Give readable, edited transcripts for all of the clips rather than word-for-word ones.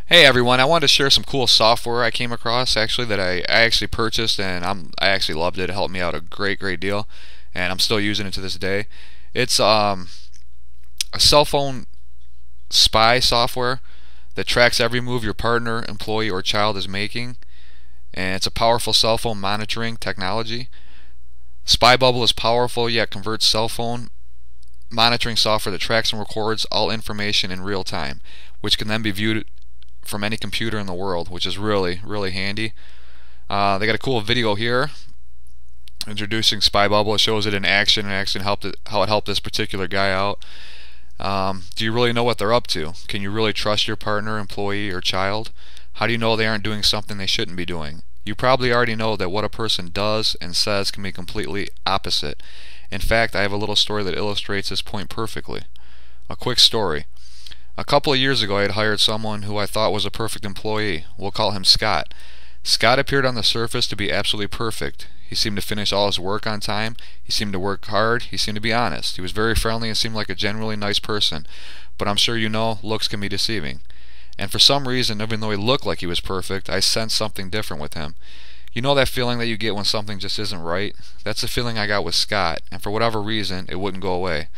Hey everyone, I wanted to share some cool software I came across actually that I actually purchased and I actually loved it. It helped me out a great deal and I'm still using it to this day. It's a cell phone spy software that tracks every move your partner, employee or child is making, and it's a powerful cell phone monitoring technology. Spy Bubble is powerful yet converts cell phone monitoring software that tracks and records all information in real time, which can then be viewed from any computer in the world, which is really handy. They got a cool video here introducing Spy Bubble. It shows it in action and actually how it helped this particular guy out. Do you really know what they're up to? Can you really trust your partner, employee, or child? How do you know they aren't doing something they shouldn't be doing? You probably already know that what a person does and says can be completely opposite. In fact, I have a little story that illustrates this point perfectly. A quick story. A couple of years ago, I had hired someone who I thought was a perfect employee. We'll call him Scott. Scott appeared on the surface to be absolutely perfect. He seemed to finish all his work on time. He seemed to work hard. He seemed to be honest. He was very friendly and seemed like a genuinely nice person. But I'm sure you know, looks can be deceiving. And for some reason, even though he looked like he was perfect, I sensed something different with him. You know that feeling that you get when something just isn't right? That's the feeling I got with Scott, and for whatever reason, it wouldn't go away.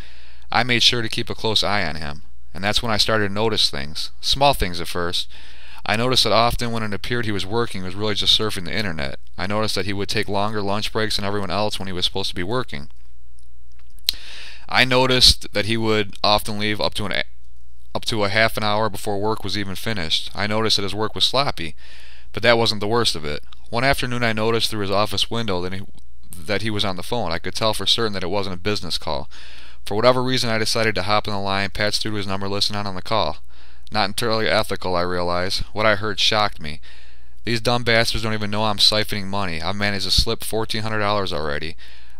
I made sure to keep a close eye on him. And that's when I started to notice things. Small things at first. I noticed that often when it appeared he was working, he was really just surfing the internet. I noticed that he would take longer lunch breaks than everyone else when he was supposed to be working. I noticed that he would often leave up to a half an hour before work was even finished. I noticed that his work was sloppy, but that wasn't the worst of it. One afternoon I noticed through his office window that he was on the phone. I could tell for certain that it wasn't a business call. For whatever reason, I decided to hop on the line, patch through to his number, listen out on the call. Not entirely ethical, I realize. What I heard shocked me. These dumb bastards don't even know I'm siphoning money. I've managed to slip $1,400 already.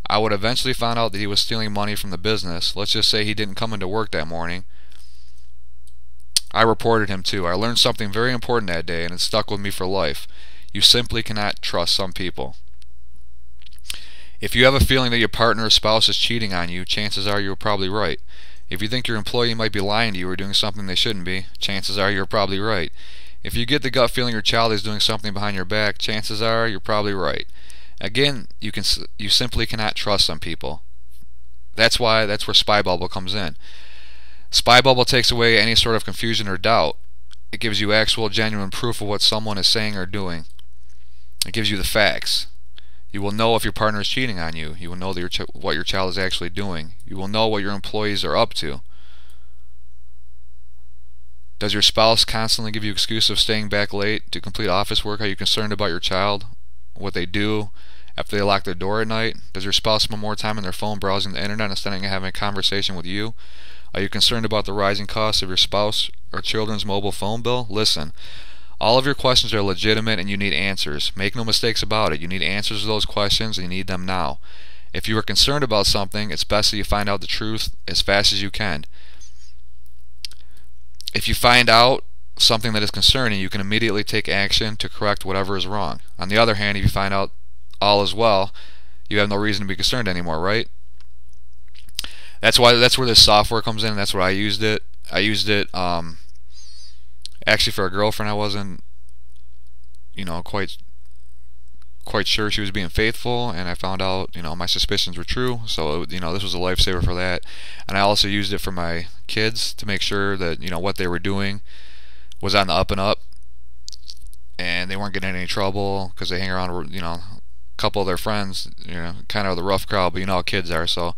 I would eventually find out that he was stealing money from the business. Let's just say he didn't come into work that morning. I reported him too. I learned something very important that day, and it stuck with me for life. You simply cannot trust some people. If you have a feeling that your partner or spouse is cheating on you, chances are you're probably right. If you think your employee might be lying to you or doing something they shouldn't be, chances are you're probably right. If you get the gut feeling your child is doing something behind your back, chances are you're probably right. Again, you simply cannot trust some people. That's where Spy Bubble comes in. Spy Bubble takes away any sort of confusion or doubt. It gives you actual genuine proof of what someone is saying or doing. It gives you the facts. You will know if your partner is cheating on you. You will know what your child is actually doing. You will know what your employees are up to. Does your spouse constantly give you excuses of staying back late to complete office work? Are you concerned about your child, what they do after they lock their door at night? Does your spouse spend more time on their phone browsing the internet instead of having a conversation with you? Are you concerned about the rising costs of your spouse or children's mobile phone bill? Listen. All of your questions are legitimate and you need answers. Make no mistakes about it. You need answers to those questions and you need them now. If you are concerned about something, it's best that you find out the truth as fast as you can. If you find out something that is concerning, you can immediately take action to correct whatever is wrong. On the other hand, if you find out all is well, you have no reason to be concerned anymore, right? That's where this software comes in. That's where I used it. I used it actually for a girlfriend. I wasn't quite sure she was being faithful, and I found out my suspicions were true. So this was a lifesaver for that. And I also used it for my kids to make sure that what they were doing was on the up and up, and they weren't getting in any trouble because they hang around a couple of their friends, kind of the rough crowd, but you know how kids are. So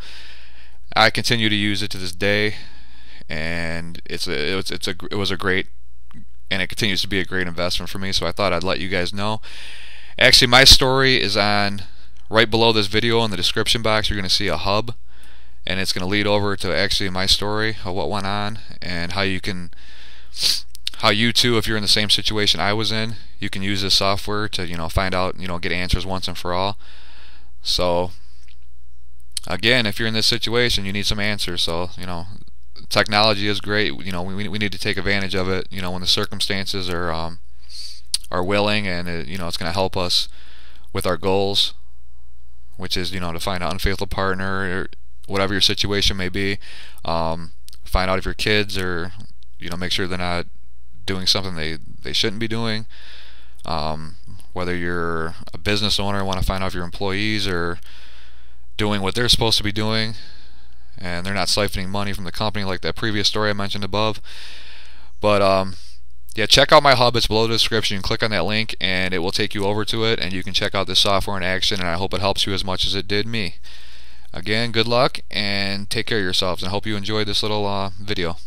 I continue to use it to this day, and it was a great, and it continues to be a great investment for me. So I thought I'd let you guys know. Actually, my story is on right below this video in the description box. You're going to see a hub, and it's going to lead over to actually my story of what went on and how you too, if you're in the same situation I was in, you can use this software to find out, get answers once and for all. So again, if you're in this situation, you need some answers. So technology is great. We need to take advantage of it. When the circumstances are willing, and it's going to help us with our goals, which is to find an unfaithful partner or whatever your situation may be. Find out if your kids are make sure they're not doing something they shouldn't be doing. Whether you're a business owner and want to find out if your employees are doing what they're supposed to be doing and they're not siphoning money from the company like that previous story I mentioned above. But yeah, check out my hub. It's below the description. Click on that link and it will take you over to it, and you can check out this software in action, and I hope it helps you as much as it did me. Again, good luck and take care of yourselves, and I hope you enjoyed this little video.